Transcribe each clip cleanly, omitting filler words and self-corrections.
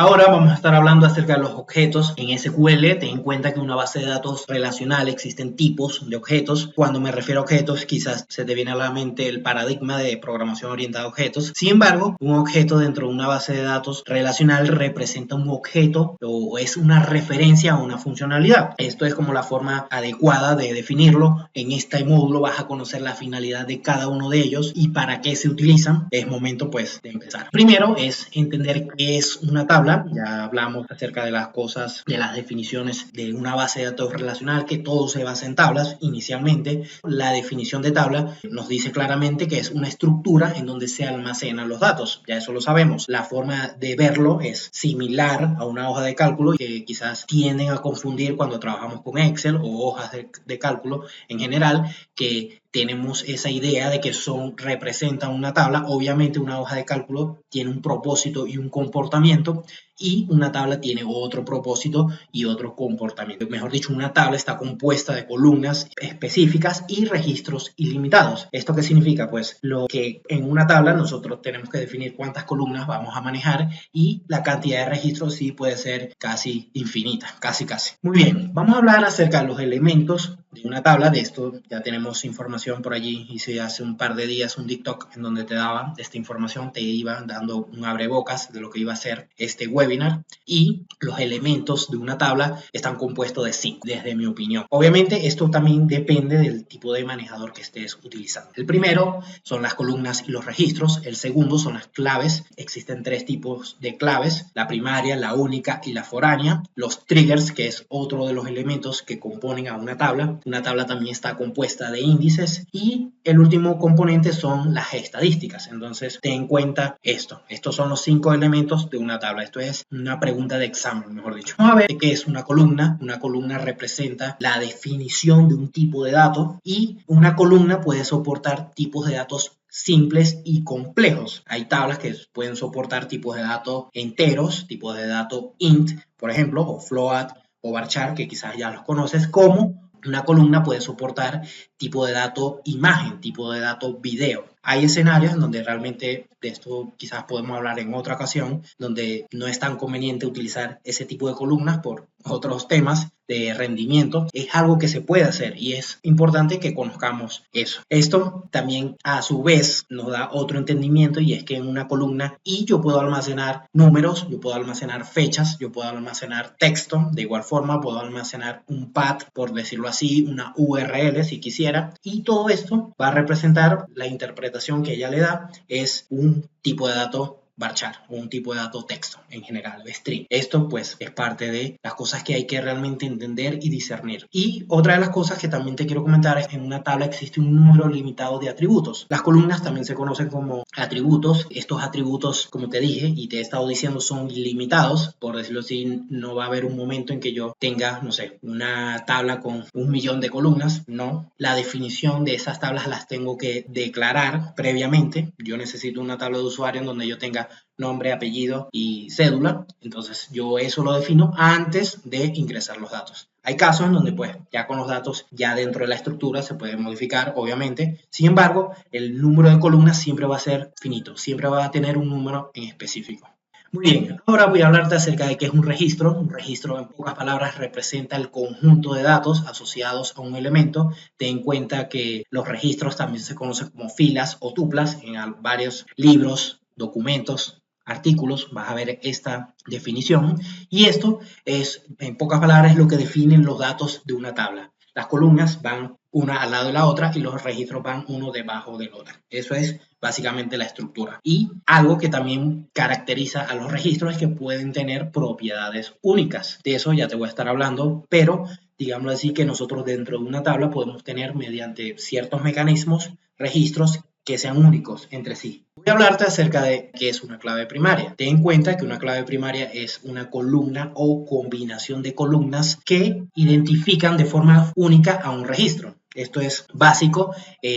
Ahora vamos a estar hablando acerca de los objetos en SQL. Ten en cuenta que en una base de datos relacional existen tipos de objetos. Cuando me refiero a objetos, quizás se te viene a la mente el paradigma de programación orientada a objetos. Sin embargo, un objeto dentro de una base de datos relacional representa un objeto o es una referencia a una funcionalidad. Esto es como la forma adecuada de definirlo. En este módulo vas a conocer la finalidad de cada uno de ellos y para qué se utilizan. Es momento pues de empezar. Primero es entender qué es una tabla. Ya hablamos acerca de las cosas, de las definiciones de una base de datos relacional, que todo se basa en tablas. Inicialmente, la definición de tabla nos dice claramente que es una estructura en donde se almacenan los datos. Ya eso lo sabemos. La forma de verlo es similar a una hoja de cálculo que quizás tienden a confundir cuando trabajamos con Excel o hojas de cálculo en general, que tenemos esa idea de que representan una tabla. Obviamente una hoja de cálculo tiene un propósito y un comportamiento, y una tabla tiene otro propósito y otro comportamiento. Mejor dicho, una tabla está compuesta de columnas específicas y registros ilimitados. ¿Esto qué significa? Pues lo que en una tabla nosotros tenemos que definir cuántas columnas vamos a manejar, y la cantidad de registros sí puede ser casi infinita, casi. Muy bien, vamos a hablar acerca de los elementos de una tabla. De esto ya tenemos información por allí. Hice hace un par de días un TikTok en donde te daba esta información, te iba dando un abrebocas de lo que iba a ser este webinar. Y los elementos de una tabla están compuestos de 5, desde mi opinión. Obviamente esto también depende del tipo de manejador que estés utilizando. El primero son las columnas y los registros. El segundo son las claves. Existen 3 tipos de claves: la primaria, la única y la foránea. Los triggers, que es otro de los elementos que componen a una tabla. Una tabla también está compuesta de índices. Y el último componente son las estadísticas. Entonces ten en cuenta esto. Estos son los 5 elementos de una tabla. Esto es una pregunta de examen, mejor dicho. Vamos a ver qué es una columna. Una columna representa la definición de un tipo de dato, y una columna puede soportar tipos de datos simples y complejos. Hay tablas que pueden soportar tipos de datos enteros, tipos de datos int, por ejemplo, o float o varchar, que quizás ya los conoces. Como una columna puede soportar tipo de dato imagen, tipo de dato video. Hay escenarios en donde realmente, de esto quizás podemos hablar en otra ocasión, donde no es tan conveniente utilizar ese tipo de columnas por otros temas de rendimiento. Es algo que se puede hacer y es importante que conozcamos eso. Esto también a su vez nos da otro entendimiento, y es que en una columna yo puedo almacenar números, yo puedo almacenar fechas, yo puedo almacenar texto. De igual forma puedo almacenar un path, por decirlo así, una URL si quisiera, y todo esto va a representar la interpretación que ella le da es un tipo de dato varchar, o un tipo de dato texto en general, string. Esto pues es parte de las cosas que hay que realmente entender y discernir. Y otra de las cosas que también te quiero comentar es que en una tabla existe un número limitado de atributos. Las columnas también se conocen como atributos. Estos atributos, como te dije y te he estado diciendo, son ilimitados. Por decirlo así, no va a haber un momento en que yo tenga, no sé, una tabla con 1.000.000 de columnas. No, la definición de esas tablas las tengo que declarar previamente. Yo necesito una tabla de usuario en donde yo tenga nombre, apellido y cédula. Entonces yo eso lo defino antes de ingresar los datos. Hay casos en donde pues ya con los datos ya dentro de la estructura se puede modificar, obviamente. Sin embargo, el número de columnas siempre va a ser finito, siempre va a tener un número en específico. Muy bien, ahora voy a hablarte acerca de qué es un registro. Un registro, en pocas palabras, representa el conjunto de datos asociados a un elemento. Ten en cuenta que los registros también se conocen como filas o tuplas. En varios libros, documentos, artículos, vas a ver esta definición. Y esto es, en pocas palabras, lo que definen los datos de una tabla. Las columnas van una al lado de la otra y los registros van uno debajo del otro. Eso es básicamente la estructura. Y algo que también caracteriza a los registros es que pueden tener propiedades únicas. De eso ya te voy a estar hablando, pero digámoslo así, que nosotros dentro de una tabla podemos tener, mediante ciertos mecanismos, registros que sean únicos entre sí. Voy a hablarte acerca de qué es una clave primaria. Ten en cuenta que una clave primaria es una columna o combinación de columnas que identifican de forma única a un registro. Esto es básico,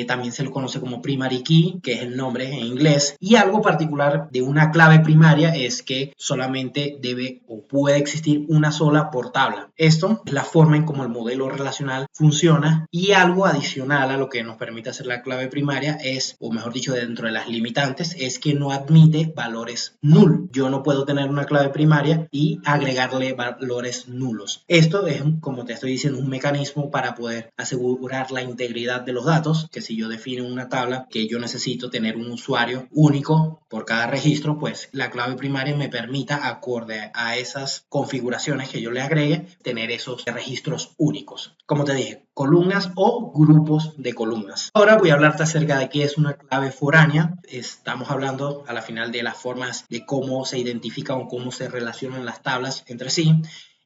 también se lo conoce como primary key, que es el nombre en inglés. Y algo particular de una clave primaria es que solamente debe o puede existir una sola por tabla. Esto es la forma en cómo el modelo relacional funciona, y algo adicional a lo que nos permite hacer la clave primaria es, o mejor dicho, dentro de las limitantes, es que no admite valores null. Yo no puedo tener una clave primaria y agregarle valores nulos. Esto es, como te estoy diciendo, un mecanismo para poder asegurar la integridad de los datos, que si yo defino una tabla que yo necesito tener un usuario único por cada registro, pues la clave primaria me permita, acorde a esas configuraciones que yo le agregue, tener esos registros únicos. Como te dije, columnas o grupos de columnas. Ahora voy a hablarte acerca de qué es una clave foránea. Estamos hablando a la final de las formas de cómo se identifican o cómo se relacionan las tablas entre sí.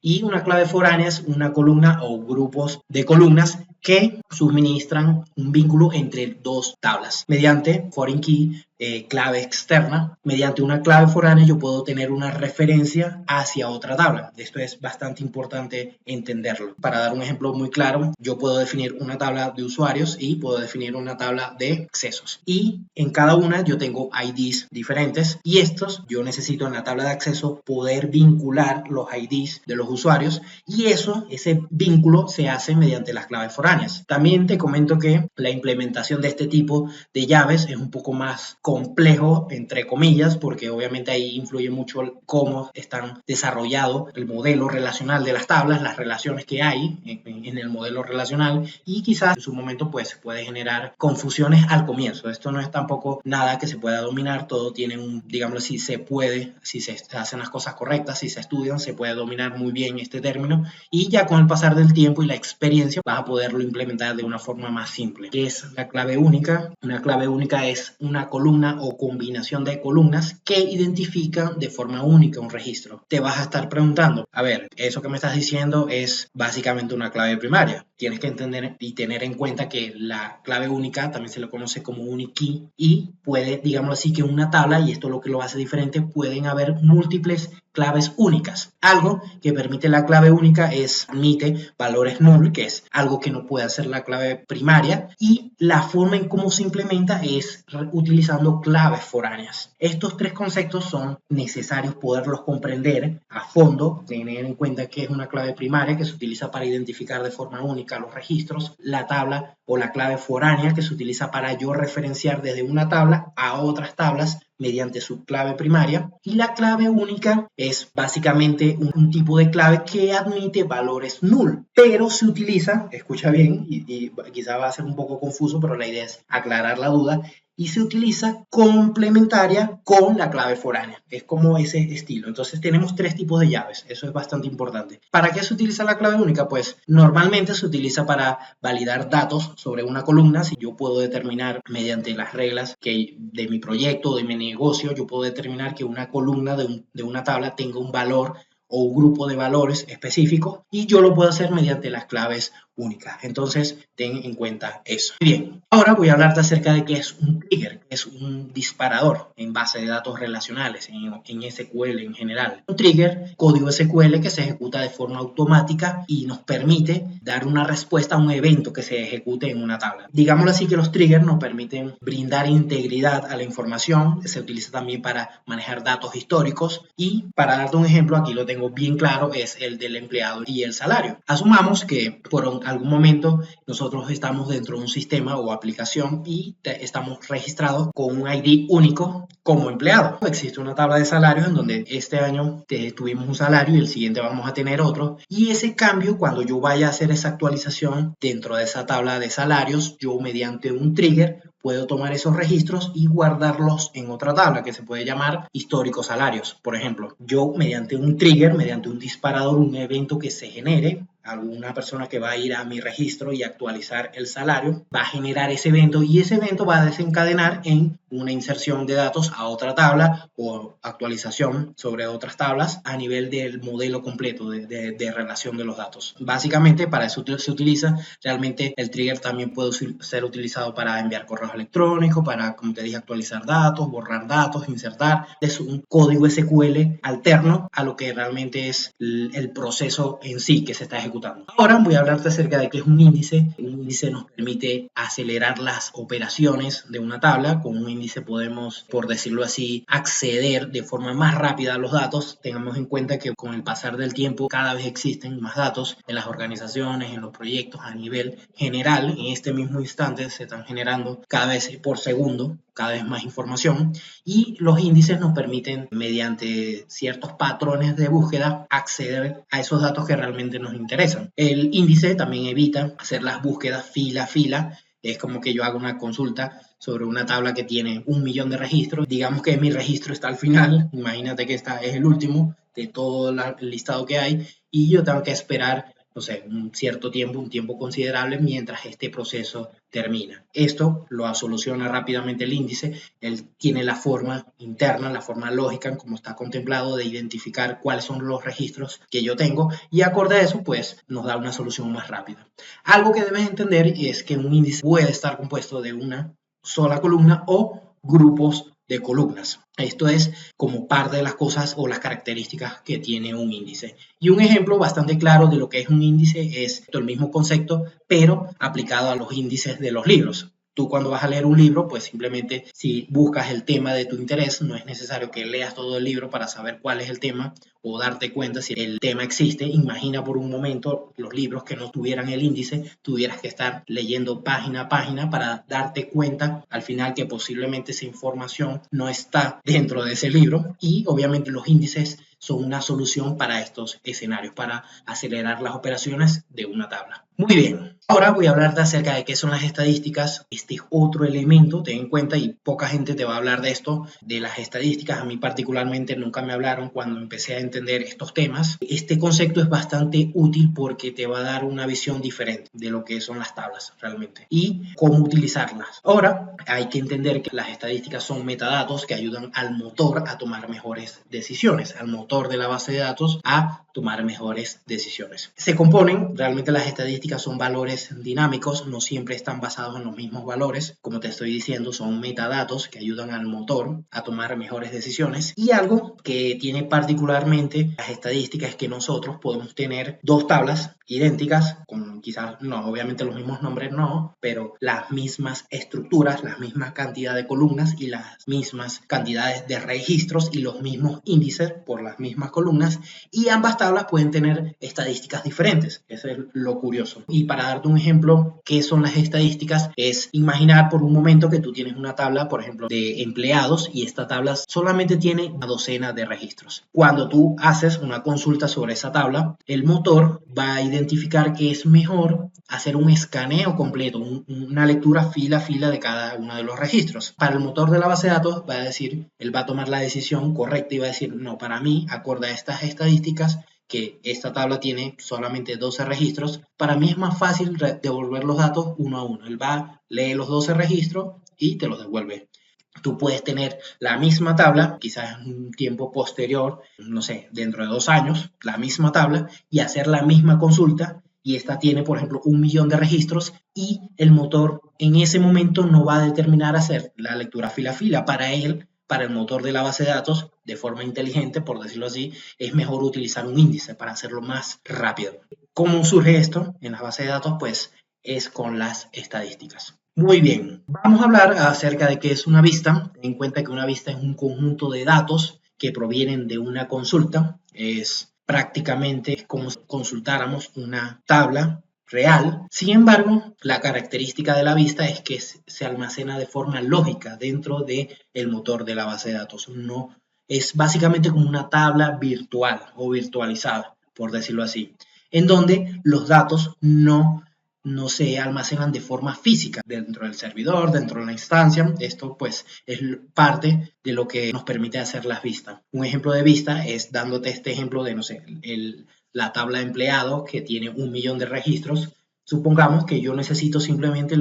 Y una clave foránea es una columna o grupos de columnas que suministran un vínculo entre dos tablas. Mediante foreign key, clave externa, mediante una clave foránea yo puedo tener una referencia hacia otra tabla. Esto es bastante importante entenderlo. Para dar un ejemplo muy claro, yo puedo definir una tabla de usuarios y puedo definir una tabla de accesos. Y en cada una yo tengo IDs diferentes, y estos yo necesito en la tabla de acceso poder vincular los IDs de los usuarios, y ese vínculo se hace mediante las claves foráneas. También te comento que la implementación de este tipo de llaves es un poco más complejo, entre comillas, porque obviamente ahí influye mucho cómo están desarrollado el modelo relacional de las tablas, las relaciones que hay en el modelo relacional, y quizás en su momento pues puede generar confusiones al comienzo. Esto no es tampoco nada que se pueda dominar, todo tiene digámoslo así, se puede, si se hacen las cosas correctas, si se estudian, se puede dominar muy bien este término, y ya con el pasar del tiempo y la experiencia vas a poderlo implementar de una forma más simple. ¿Qué es la clave única? Una clave única es una columna o combinación de columnas que identifican de forma única un registro. Te vas a estar preguntando, a ver, eso que me estás diciendo es básicamente una clave primaria. Tienes que entender y tener en cuenta que la clave única también se le conoce como unique key, y puede, digámoslo así, que una tabla, y esto es lo que lo hace diferente, pueden haber múltiples claves únicas. Algo que permite la clave única es admite valores null, que es algo que no puede hacer la clave primaria, y la forma en cómo se implementa es utilizando claves foráneas. Estos tres conceptos son necesarios poderlos comprender a fondo, tener en cuenta que es una clave primaria que se utiliza para identificar de forma única los registros, la tabla o la clave foránea que se utiliza para yo referenciar desde una tabla a otras tablas mediante su clave primaria, y la clave única es básicamente un tipo de clave que admite valores null, pero se utiliza, escucha bien, y quizá va a ser un poco confuso, pero la idea es aclarar la duda, y se utiliza complementaria con la clave foránea. Es como ese estilo. Entonces tenemos tres tipos de llaves. Eso es bastante importante. ¿Para qué se utiliza la clave única? Pues normalmente se utiliza para validar datos sobre una columna. Si yo puedo determinar mediante las reglas de mi proyecto, de mi negocio, yo puedo determinar que una columna de una tabla tenga un valor o un grupo de valores específicos, y yo lo puedo hacer mediante las claves únicas. Entonces, ten en cuenta eso. Bien, ahora voy a hablarte acerca de qué es un trigger, que es un disparador en base de datos relacionales, en SQL en general. Un trigger, código SQL que se ejecuta de forma automática y nos permite dar una respuesta a un evento que se ejecute en una tabla. Digámoslo así, que los triggers nos permiten brindar integridad a la información. Se utiliza también para manejar datos históricos, y para darte un ejemplo, aquí lo tengo bien claro, es el del empleado y el salario. Asumamos que por algún momento nosotros estamos dentro de un sistema o aplicación y estamos registrados con un ID único como empleado. Existe una tabla de salarios en donde este año tuvimos un salario y el siguiente vamos a tener otro, y ese cambio, cuando yo vaya a hacer esa actualización dentro de esa tabla de salarios, yo mediante un trigger puedo tomar esos registros y guardarlos en otra tabla que se puede llamar históricos salarios. Por ejemplo, yo mediante un trigger, mediante un disparador, un evento que se genere, alguna persona que va a ir a mi registro y actualizar el salario, va a generar ese evento, y ese evento va a desencadenar en una inserción de datos a otra tabla o actualización sobre otras tablas a nivel del modelo completo de relación de los datos. Básicamente para eso se utiliza. Realmente el trigger también puede ser utilizado para enviar correos electrónicos, para, como te dije, actualizar datos, borrar datos, insertar. Es un código SQL alterno a lo que realmente es el proceso en sí que se está ejecutando ejecutando. Ahora voy a hablarte acerca de qué es un índice. Un índice nos permite acelerar las operaciones de una tabla. Con un índice podemos, por decirlo así, acceder de forma más rápida a los datos. Tengamos en cuenta que con el pasar del tiempo cada vez existen más datos en las organizaciones, en los proyectos a nivel general. En este mismo instante se están generando cada vez por segundo, cada vez más información, y los índices nos permiten, mediante ciertos patrones de búsqueda, acceder a esos datos que realmente nos interesan. El índice también evita hacer las búsquedas fila a fila. Es como que yo hago una consulta sobre una tabla que tiene 1.000.000 de registros. Digamos que mi registro está al final. Imagínate que este es el último de todo el listado que hay y yo tengo que esperar, no sé, un cierto tiempo, un tiempo considerable mientras este proceso termina. Esto lo soluciona rápidamente el índice. Él tiene la forma interna, la forma lógica, como está contemplado, de identificar cuáles son los registros que yo tengo y acorde a eso, pues, nos da una solución más rápida. Algo que debes entender es que un índice puede estar compuesto de una sola columna o grupos de columnas. Esto es como parte de las cosas o las características que tiene un índice. Y un ejemplo bastante claro de lo que es un índice es el mismo concepto, pero aplicado a los índices de los libros. Tú cuando vas a leer un libro, pues simplemente si buscas el tema de tu interés, no es necesario que leas todo el libro para saber cuál es el tema o darte cuenta si el tema existe. Imagina por un momento los libros que no tuvieran el índice, tuvieras que estar leyendo página a página para darte cuenta al final que posiblemente esa información no está dentro de ese libro, y obviamente los índices son una solución para estos escenarios, para acelerar las operaciones de una tabla. Muy bien, ahora voy a hablarte acerca de qué son las estadísticas. Este es otro elemento, ten en cuenta, y poca gente te va a hablar de esto, de las estadísticas. A mí particularmente nunca me hablaron cuando empecé a entender estos temas. Este concepto es bastante útil porque te va a dar una visión diferente de lo que son las tablas realmente y cómo utilizarlas. Ahora hay que entender que las estadísticas son metadatos que ayudan al motor a tomar mejores decisiones, al motor de la base de datos a tomar mejores decisiones. Se componen, realmente las estadísticas son valores dinámicos, no siempre están basados en los mismos valores. Como te estoy diciendo, son metadatos que ayudan al motor a tomar mejores decisiones. Y algo que tiene particularmente las estadísticas es que nosotros podemos tener dos tablas idénticas, con quizás, no, obviamente los mismos nombres no, pero las mismas estructuras, las mismas cantidades de columnas y las mismas cantidades de registros y los mismos índices por las mismas columnas, y ambas tablas pueden tener estadísticas diferentes. Eso es lo curioso. Y para darte un ejemplo, ¿qué son las estadísticas? Es imaginar por un momento que tú tienes una tabla, por ejemplo, de empleados, y esta tabla solamente tiene una docena de registros. Cuando tú haces una consulta sobre esa tabla, el motor va a identificar que es mejor hacer un escaneo completo, una lectura fila a fila de cada uno de los registros. Para el motor de la base de datos va a decir, él va a tomar la decisión correcta y va a decir, no, para mí, acorde a estas estadísticas, que esta tabla tiene solamente 12 registros, para mí es más fácil devolver los datos uno a uno. Él va, lee los 12 registros y te los devuelve. Tú puedes tener la misma tabla, quizás en un tiempo posterior, no sé, dentro de 2 años, la misma tabla y hacer la misma consulta, y esta tiene, por ejemplo, 1.000.000 de registros, y el motor en ese momento no va a determinar hacer la lectura fila a fila. Para él, para el motor de la base de datos, de forma inteligente, por decirlo así, es mejor utilizar un índice para hacerlo más rápido. ¿Cómo surge esto en la base de datos? Pues es con las estadísticas. Muy bien, vamos a hablar acerca de qué es una vista. Ten en cuenta que una vista es un conjunto de datos que provienen de una consulta. Es prácticamente como si consultáramos una tabla real. Sin embargo, la característica de la vista es que se almacena de forma lógica dentro del motor de la base de datos. No, es básicamente como una tabla virtual o virtualizada, por decirlo así, en donde los datos no se almacenan de forma física dentro del servidor, dentro de la instancia. Esto pues es parte de lo que nos permite hacer las vistas. Un ejemplo de vista es dándote este ejemplo de, no sé, la tabla de empleados que tiene 1.000.000 de registros. Supongamos que yo necesito simplemente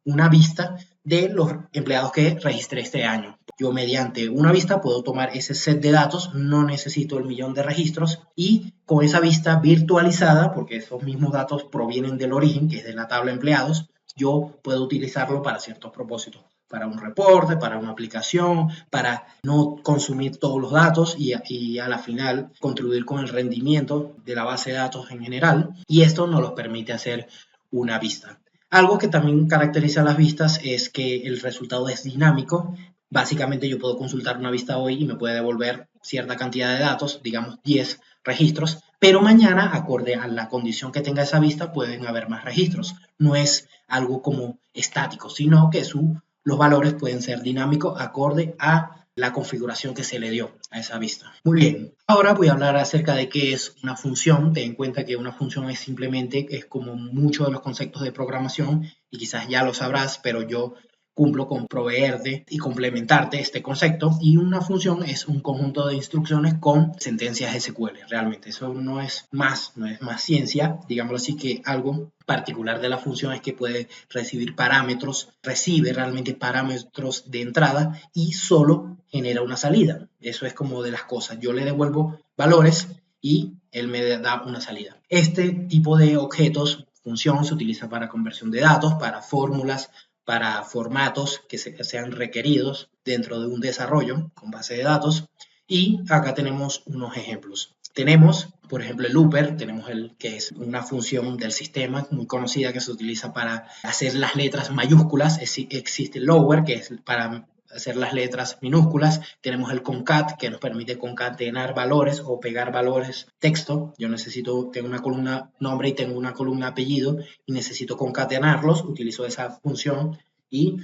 una vista de los empleados que registré este año. Yo mediante una vista puedo tomar ese set de datos, no necesito el 1.000.000 de registros, y con esa vista virtualizada, porque esos mismos datos provienen del origen, que es de la tabla de empleados, yo puedo utilizarlo para ciertos propósitos. para un reporte, para una aplicación, para no consumir todos los datos y a la final contribuir con el rendimiento de la base de datos en general. Y esto nos lo permite hacer una vista. Algo que también caracteriza las vistas es que el resultado es dinámico. Básicamente yo puedo consultar una vista hoy y me puede devolver cierta cantidad de datos, digamos 10 registros, pero mañana, acorde a la condición que tenga esa vista, pueden haber más registros. No es algo como estático, sino que los valores pueden ser dinámicos acorde a la configuración que se le dio a esa vista. Muy bien, ahora voy a hablar acerca de qué es una función. Ten en cuenta que una función es simplemente, es como muchos de los conceptos de programación, y quizás ya lo sabrás, pero yo cumplo con proveerte y complementarte este concepto, y una función es un conjunto de instrucciones con sentencias SQL. Realmente eso no es más ciencia, digámoslo así, que algo particular de la función es que puede recibir parámetros, recibe realmente parámetros de entrada y solo genera una salida. Eso es como de las cosas. Yo le devuelvo valores y él me da una salida. Este tipo de objetos, función, se utiliza para conversión de datos, para fórmulas, para formatos que sean requeridos dentro de un desarrollo con base de datos. Y acá tenemos unos ejemplos. Tenemos, por ejemplo, el looper, tenemos que es una función del sistema muy conocida que se utiliza para hacer las letras mayúsculas. Existe el lower, que es para hacer las letras minúsculas. Tenemos el concat, que nos permite concatenar valores o pegar valores texto. Yo tengo una columna nombre y tengo una columna apellido y necesito concatenarlos. Utilizo esa función y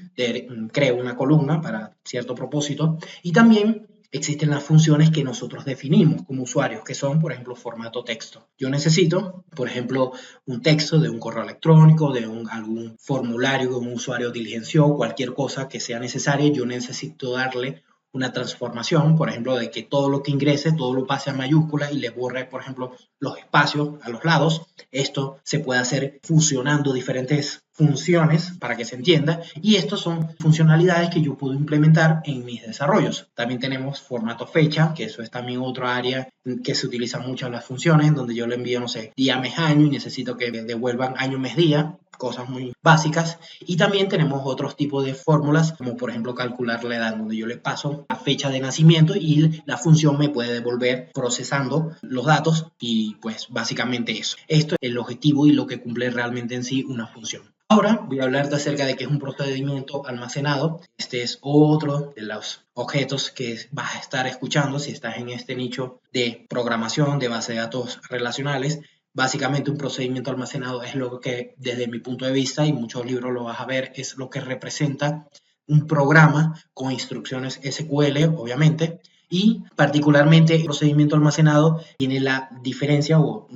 creo una columna para cierto propósito. Y también existen las funciones que nosotros definimos como usuarios, que son, por ejemplo, formato texto. Yo necesito, por ejemplo, un texto de un correo electrónico, de algún formulario que un usuario diligenció, cualquier cosa que sea necesaria. Yo necesito darle una transformación, por ejemplo, de que todo lo que ingrese, todo lo pase a mayúsculas y le borre, por ejemplo, los espacios a los lados. Esto se puede hacer fusionando diferentes funciones para que se entienda, y estas son funcionalidades que yo puedo implementar en mis desarrollos. También tenemos formato fecha, que eso es también otro área que se utiliza mucho en las funciones, en donde yo le envío, no sé, día, mes, año, y necesito que devuelvan año, mes, día, cosas muy básicas. Y también tenemos otros tipos de fórmulas, como por ejemplo calcular la edad, donde yo le paso la fecha de nacimiento y la función me puede devolver procesando los datos, y pues básicamente eso. Esto es el objetivo y lo que cumple realmente en sí una función. Ahora voy a hablarte acerca de qué es un procedimiento almacenado. Este es otro de los objetos que vas a estar escuchando si estás en este nicho de programación de base de datos relacionales. Básicamente un procedimiento almacenado es lo que, desde mi punto de vista, y muchos libros lo vas a ver, es lo que representa un programa con instrucciones SQL, obviamente, y particularmente el procedimiento almacenado tiene la diferencia o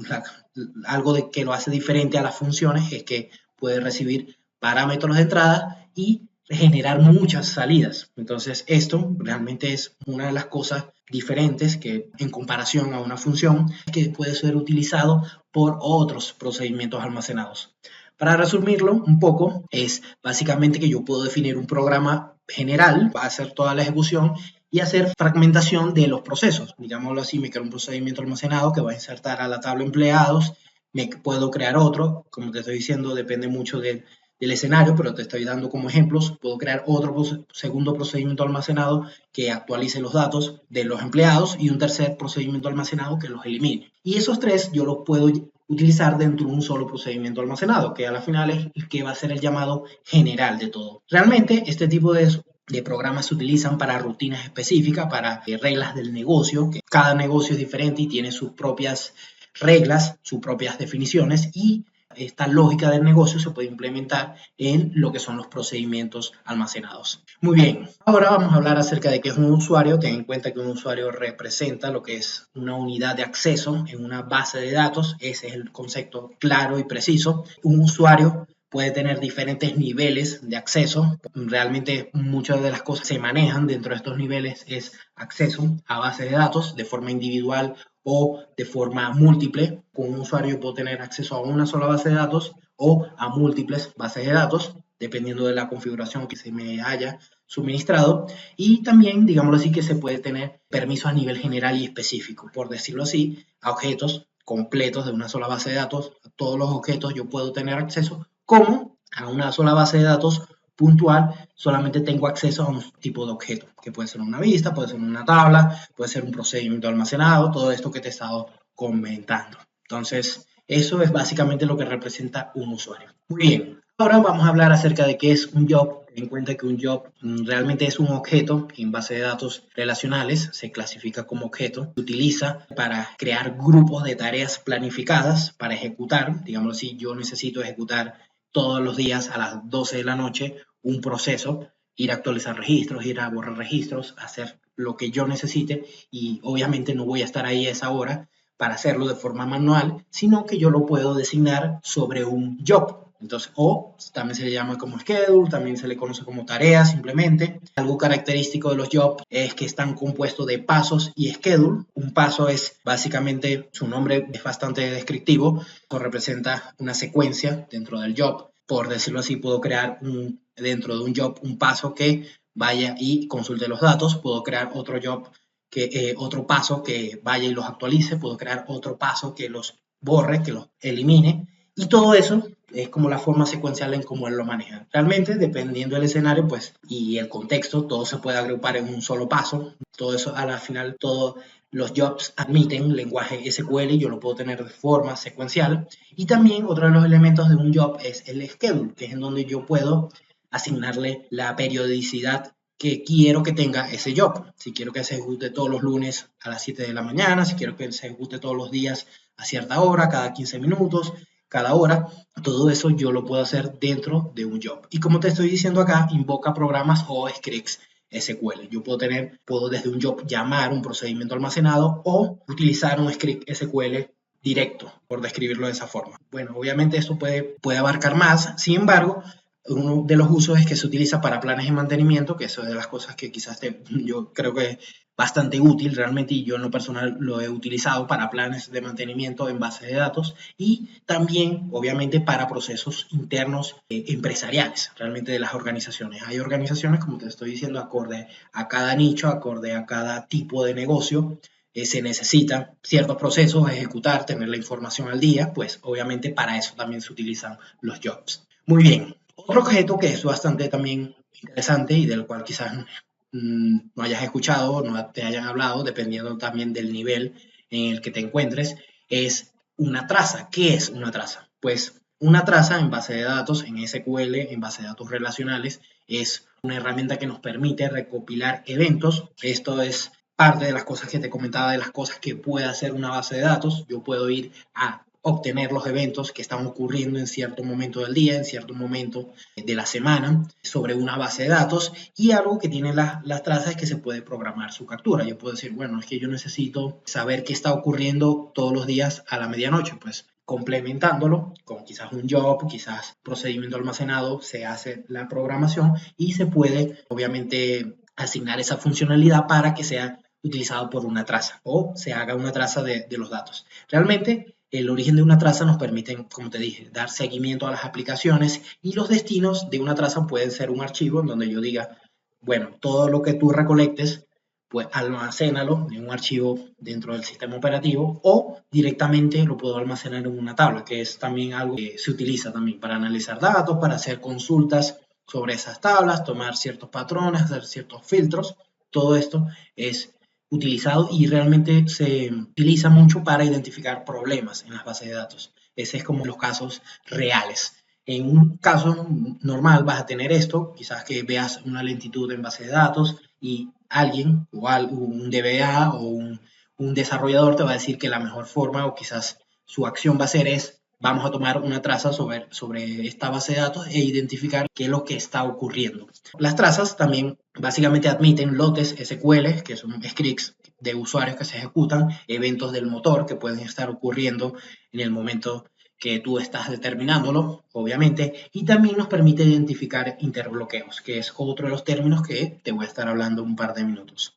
algo de que lo hace diferente a las funciones, es que puede recibir parámetros de entrada y generar muchas salidas. Entonces esto realmente es una de las cosas diferentes que, en comparación a una función, que puede ser utilizado por otros procedimientos almacenados. Para resumirlo un poco, es básicamente que yo puedo definir un programa general, va a hacer toda la ejecución y hacer fragmentación de los procesos. Digámoslo así, me creo un procedimiento almacenado que va a insertar a la tabla empleados. Me puedo crear otro, como te estoy diciendo, depende mucho del escenario, pero te estoy dando como ejemplos. Puedo crear otro segundo procedimiento almacenado que actualice los datos de los empleados y un tercer procedimiento almacenado que los elimine. Y esos tres yo los puedo utilizar dentro de un solo procedimiento almacenado, que a la final es el que va a ser el llamado general de todo. Realmente este tipo de programas se utilizan para rutinas específicas, para reglas del negocio, que cada negocio es diferente y tiene sus propias reglas, sus propias definiciones, y esta lógica del negocio se puede implementar en lo que son los procedimientos almacenados. Muy bien, ahora vamos a hablar acerca de qué es un usuario. Ten en cuenta que un usuario representa lo que es una unidad de acceso en una base de datos. Ese es el concepto claro y preciso. Un usuario puede tener diferentes niveles de acceso. Realmente muchas de las cosas se manejan dentro de estos niveles es acceso a bases de datos de forma individual o de forma múltiple. Con un usuario puedo tener acceso a una sola base de datos o a múltiples bases de datos, dependiendo de la configuración que se me haya suministrado. Y también, digámoslo así, que se puede tener permisos a nivel general y específico, por decirlo así, a objetos completos de una sola base de datos. A todos los objetos yo puedo tener acceso, como a una sola base de datos puntual, solamente tengo acceso a un tipo de objeto, que puede ser una vista, puede ser una tabla, puede ser un procedimiento almacenado, todo esto que te he estado comentando. Entonces, eso es básicamente lo que representa un usuario. Muy bien, ahora vamos a hablar acerca de qué es un job. Ten en cuenta que un job realmente es un objeto en base de datos relacionales, se clasifica como objeto, se utiliza para crear grupos de tareas planificadas para ejecutar, digamos así, yo necesito ejecutar todos los días a las 12 de la noche un proceso, ir a actualizar registros, ir a borrar registros, hacer lo que yo necesite y obviamente no voy a estar ahí a esa hora para hacerlo de forma manual, sino que yo lo puedo designar sobre un job. Entonces, o también se le llama como schedule, también se le conoce como tarea simplemente. Algo característico de los jobs es que están compuestos de pasos y schedule. Un paso es básicamente, su nombre es bastante descriptivo, eso representa una secuencia dentro del job. Por decirlo así, puedo crear dentro de un job un paso que vaya y consulte los datos, puedo crear otro job otro paso que vaya y los actualice, puedo crear otro paso que los borre, que los elimine, y todo eso es como la forma secuencial en cómo él lo maneja. Realmente, dependiendo del escenario, pues, y el contexto, todo se puede agrupar en un solo paso. Todo eso, a la final, todos los jobs admiten lenguaje SQL y yo lo puedo tener de forma secuencial. Y también otro de los elementos de un job es el schedule, que es en donde yo puedo asignarle la periodicidad que quiero que tenga ese job. Si quiero que se ejecute todos los lunes a las 7 de la mañana, si quiero que se ejecute todos los días a cierta hora, cada 15 minutos, cada hora, todo eso yo lo puedo hacer dentro de un job. Y como te estoy diciendo acá, invoca programas o scripts SQL. Yo puedo desde un job llamar un procedimiento almacenado o utilizar un script SQL directo, por describirlo de esa forma. Bueno, obviamente esto puede abarcar más, sin embargo, uno de los usos es que se utiliza para planes de mantenimiento, que eso es de las cosas que quizás yo creo que es bastante útil realmente y yo en lo personal lo he utilizado para planes de mantenimiento en bases de datos y también obviamente para procesos internos empresariales realmente de las organizaciones. Hay organizaciones, como te estoy diciendo, acorde a cada nicho, acorde a cada tipo de negocio, se necesitan ciertos procesos a ejecutar, tener la información al día, pues obviamente para eso también se utilizan los jobs. Muy bien, otro objeto que es bastante también interesante y del cual quizás no hayas escuchado, no te hayan hablado, dependiendo también del nivel en el que te encuentres, es una traza. ¿Qué es una traza? Pues una traza en base de datos, en SQL, en base de datos relacionales, es una herramienta que nos permite recopilar eventos. Esto es parte de las cosas que te comentaba, de las cosas que puede hacer una base de datos. Yo puedo ir a obtener los eventos que están ocurriendo en cierto momento del día, en cierto momento de la semana, sobre una base de datos. Y algo que tiene las trazas es que se puede programar su captura. Yo puedo decir, bueno, es que yo necesito saber qué está ocurriendo todos los días a la medianoche, pues complementándolo con quizás un job, quizás procedimiento almacenado, se hace la programación y se puede obviamente asignar esa funcionalidad para que sea utilizado por una traza o se haga una traza de los datos. Realmente el origen de una traza nos permite, como te dije, dar seguimiento a las aplicaciones y los destinos de una traza pueden ser un archivo en donde yo diga, bueno, todo lo que tú recolectes, pues almacénalo en un archivo dentro del sistema operativo o directamente lo puedo almacenar en una tabla, que es también algo que se utiliza también para analizar datos, para hacer consultas sobre esas tablas, tomar ciertos patrones, hacer ciertos filtros. Todo esto es utilizado y realmente se utiliza mucho para identificar problemas en las bases de datos. Ese es como los casos reales. En un caso normal vas a tener esto, quizás que veas una lentitud en base de datos y alguien, o un DBA o un desarrollador te va a decir que la mejor forma o quizás su acción va a ser vamos a tomar una traza sobre esta base de datos e identificar qué es lo que está ocurriendo. Las trazas también básicamente admiten lotes SQL, que son scripts de usuarios que se ejecutan, eventos del motor que pueden estar ocurriendo en el momento que tú estás determinándolo, obviamente, y también nos permite identificar interbloqueos, que es otro de los términos que te voy a estar hablando un par de minutos.